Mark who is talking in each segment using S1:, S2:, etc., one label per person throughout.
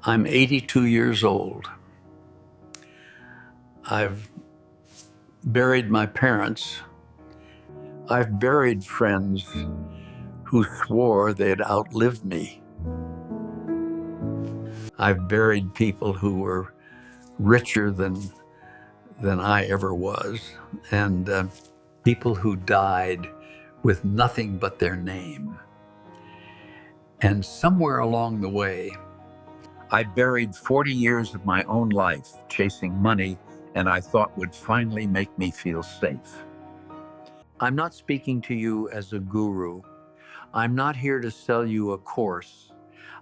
S1: I'm 82 years old. I've buried my parents. I've buried friends who swore they'd outlive me. I've buried people who were richer than I ever was, and people who died with nothing but their name. And somewhere along the way, I buried 40 years of my own life chasing money and I thought would finally make me feel safe. I'm not speaking to you as a guru. I'm not here to sell you a course.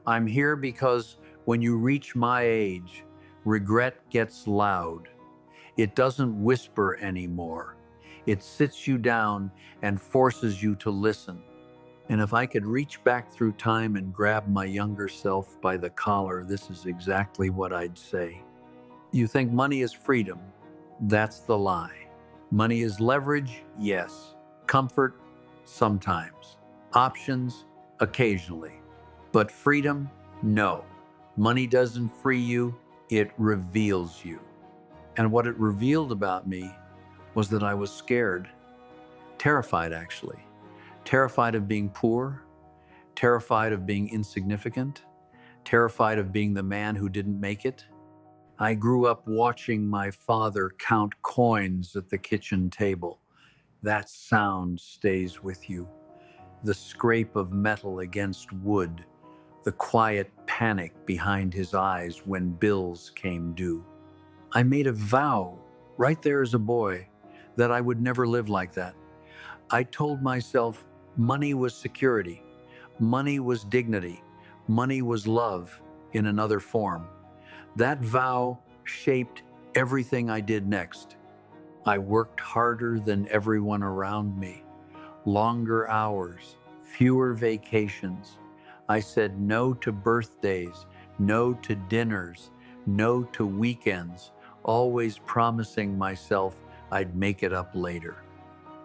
S1: I'm here because when you reach my age, regret gets loud. It doesn't whisper anymore. It sits you down and forces you to listen. And if I could reach back through time and grab my younger self by the collar, this is exactly what I'd say. You think money is freedom? That's the lie. Money is leverage? Yes. Comfort? Sometimes. Options? Occasionally. But freedom? No. Money doesn't free you, it reveals you. And what it revealed about me was that I was scared, terrified actually. Terrified of being poor, terrified of being insignificant, terrified of being the man who didn't make it. I grew up watching my father count coins at the kitchen table. That sound stays with you. The scrape of metal against wood, the quiet panic behind his eyes when bills came due. I made a vow right there as a boy that I would never live like that. I told myself money was security, money was dignity, money was love in another form. That vow shaped everything I did next. I worked harder than everyone around me, longer hours, fewer vacations. I said no to birthdays, no to dinners, no to weekends, always promising myself I'd make it up later.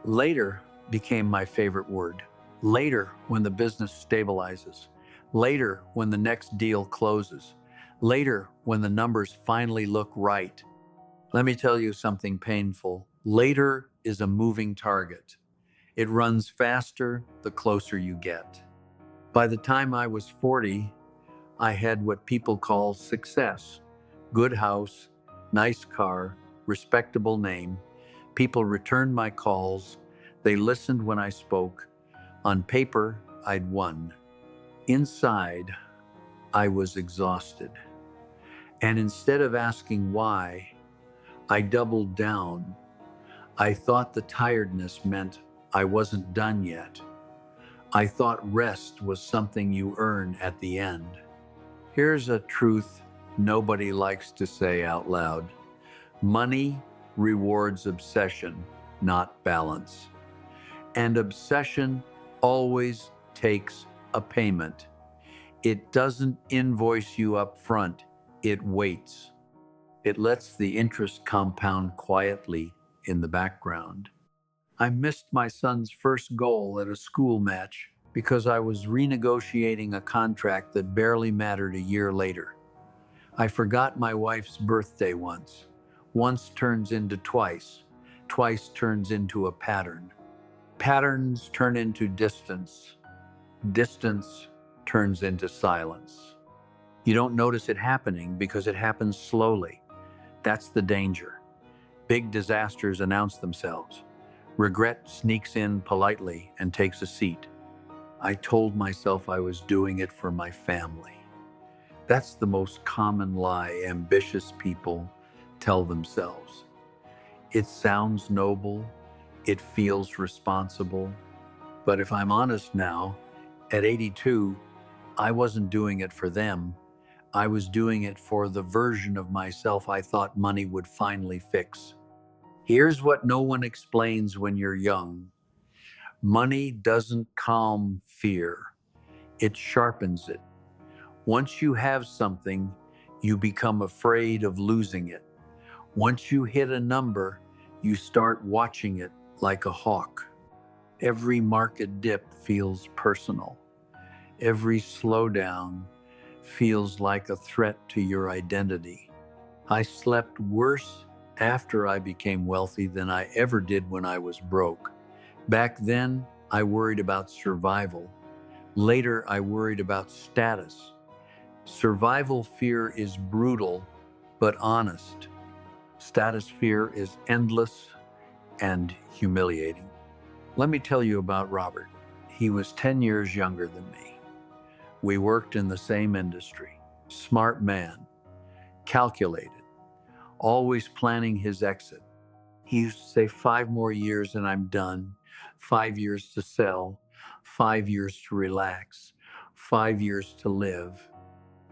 S1: Later became my favorite word. Later, when the business stabilizes. Later, when the next deal closes. Later, when the numbers finally look right. Let me tell you something painful. Later is a moving target. It runs faster the closer you get. By the time I was 40, I had what people call success. Good house, nice car, respectable name. People returned my calls. They listened when I spoke. On paper, I'd won. Inside, I was exhausted. And instead of asking why, I doubled down. I thought the tiredness meant I wasn't done yet. I thought rest was something you earn at the end. Here's a truth nobody likes to say out loud. Money rewards obsession, not balance. And obsession always takes a payment. It doesn't invoice you up front, it waits. It lets the interest compound quietly in the background. I missed my son's first goal at a school match because I was renegotiating a contract that barely mattered a year later. I forgot my wife's birthday once. Once turns into twice. Twice turns into a pattern. Patterns turn into distance. Distance turns into silence. You don't notice it happening because it happens slowly. That's the danger. Big disasters announce themselves. Regret sneaks in politely and takes a seat. I told myself I was doing it for my family. That's the most common lie ambitious people tell themselves. It sounds noble, it feels responsible, but if I'm honest now, at 82, I wasn't doing it for them. I was doing it for the version of myself I thought money would finally fix. Here's what no one explains when you're young. Money doesn't calm fear, it sharpens it. Once you have something, you become afraid of losing it. Once you hit a number, you start watching it like a hawk. Every market dip feels personal. Every slowdown feels like a threat to your identity. I slept worse after I became wealthy than I ever did when I was broke. Back then, I worried about survival. Later, I worried about status. Survival fear is brutal, but honest. Status fear is endless and humiliating. Let me tell you about Robert. He was 10 years younger than me. We worked in the same industry. Smart man, calculated, always planning his exit. He used to say 5 more years and I'm done, 5 years to sell, 5 years to relax, 5 years to live.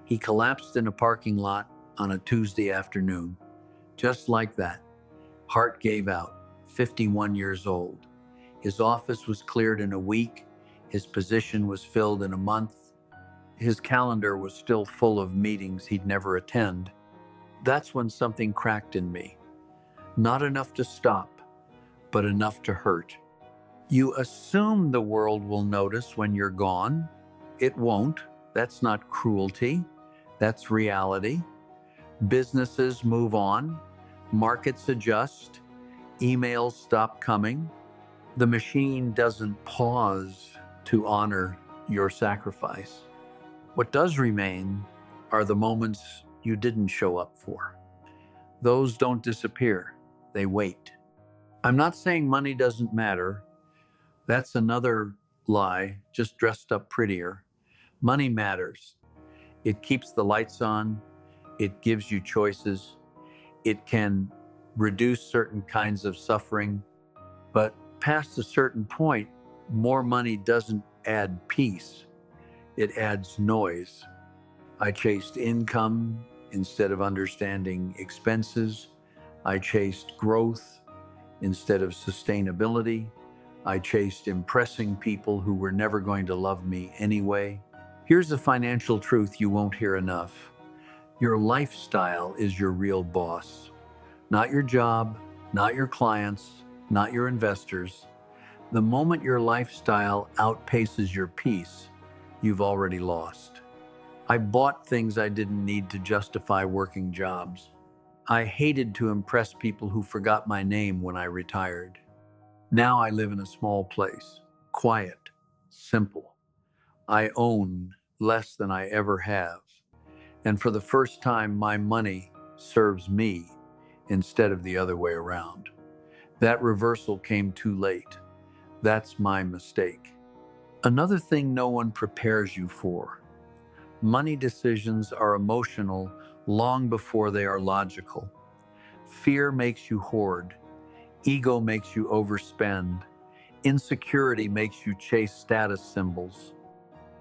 S1: He collapsed in a parking lot on a Tuesday afternoon. Just like that, heart gave out, 51 years old. His office was cleared in a week. His position was filled in a month. His calendar was still full of meetings he'd never attend. That's when something cracked in me. Not enough to stop, but enough to hurt. You assume the world will notice when you're gone. It won't. That's not cruelty. That's reality. Businesses move on. Markets adjust. Emails stop coming. The machine doesn't pause to honor your sacrifice. What does remain are the moments you didn't show up for. Those don't disappear, they wait. I'm not saying money doesn't matter. That's another lie, just dressed up prettier. Money matters. It keeps the lights on. It gives you choices. It can reduce certain kinds of suffering. But past a certain point, more money doesn't add peace. It adds noise. I chased income instead of understanding expenses. I chased growth instead of sustainability. I chased impressing people who were never going to love me anyway. Here's a financial truth you won't hear enough. Your lifestyle is your real boss. Not your job, not your clients, not your investors. The moment your lifestyle outpaces your peace, you've already lost. I bought things I didn't need to justify working jobs. I hated to impress people who forgot my name when I retired. Now I live in a small place, quiet, simple. I own less than I ever have. And for the first time, my money serves me instead of the other way around. That reversal came too late. That's my mistake. Another thing no one prepares you for. Money decisions are emotional long before they are logical. Fear makes you hoard. Ego makes you overspend. Insecurity makes you chase status symbols.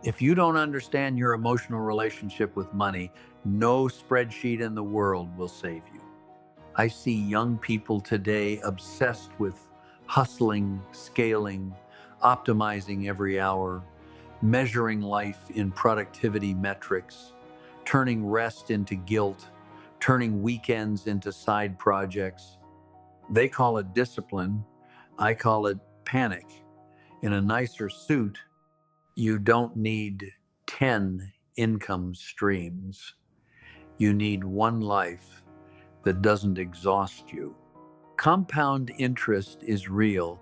S1: If you don't understand your emotional relationship with money, no spreadsheet in the world will save you. I see young people today obsessed with hustling, scaling, optimizing every hour, measuring life in productivity metrics, turning rest into guilt, turning weekends into side projects. They call it discipline. I call it panic. In a nicer suit, you don't need 10 income streams. You need one life that doesn't exhaust you. Compound interest is real,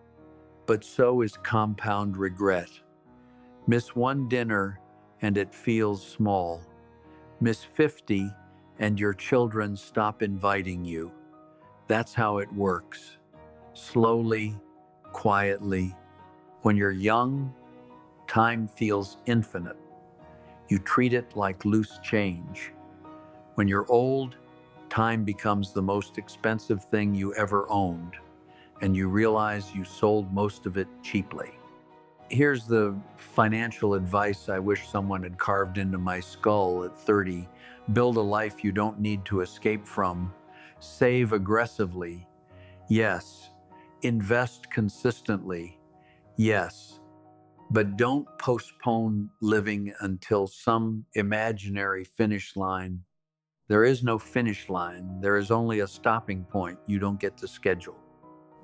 S1: but so is compound regret. Miss one dinner and it feels small. Miss 50 and your children stop inviting you. That's how it works. Slowly, quietly. When you're young, time feels infinite. You treat it like loose change. When you're old, time becomes the most expensive thing you ever owned, and you realize you sold most of it cheaply. Here's the financial advice I wish someone had carved into my skull at 30. Build a life you don't need to escape from. Save aggressively. Yes. Invest consistently. Yes. But don't postpone living until some imaginary finish line. There is no finish line. There is only a stopping point you don't get to schedule.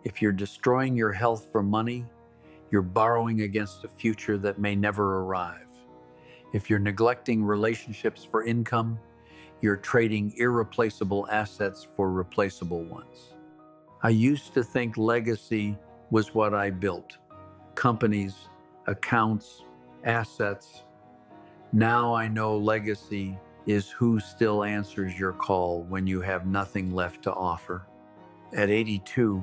S1: If you're destroying your health for money, you're borrowing against a future that may never arrive. If you're neglecting relationships for income, you're trading irreplaceable assets for replaceable ones. I used to think legacy was what I built: companies, accounts, assets. Now I know legacy is who still answers your call when you have nothing left to offer. At 82,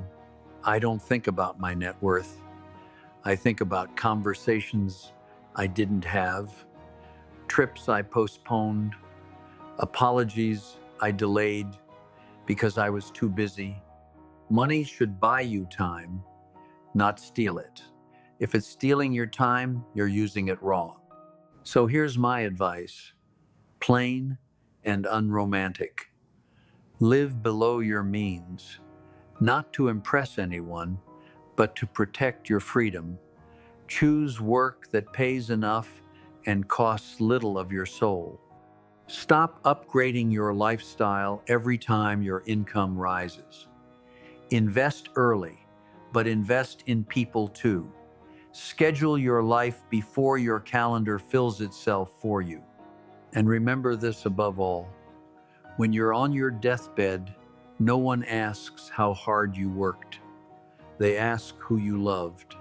S1: I don't think about my net worth. I think about conversations I didn't have, trips I postponed, apologies I delayed because I was too busy. Money should buy you time, not steal it. If it's stealing your time, you're using it wrong. So here's my advice: plain and unromantic. Live below your means, not to impress anyone, but to protect your freedom. Choose work that pays enough and costs little of your soul. Stop upgrading your lifestyle every time your income rises. Invest early, but invest in people too. Schedule your life before your calendar fills itself for you. And remember this above all: when you're on your deathbed, no one asks how hard you worked. They ask who you loved.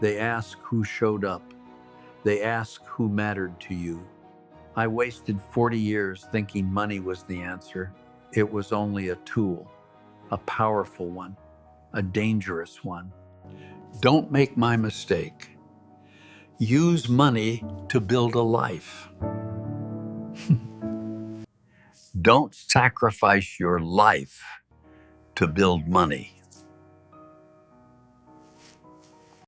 S1: They ask who showed up. They ask who mattered to you. I wasted 40 years thinking money was the answer. It was only a tool, a powerful one, a dangerous one. Don't make my mistake. Use money to build a life. Don't sacrifice your life to build money.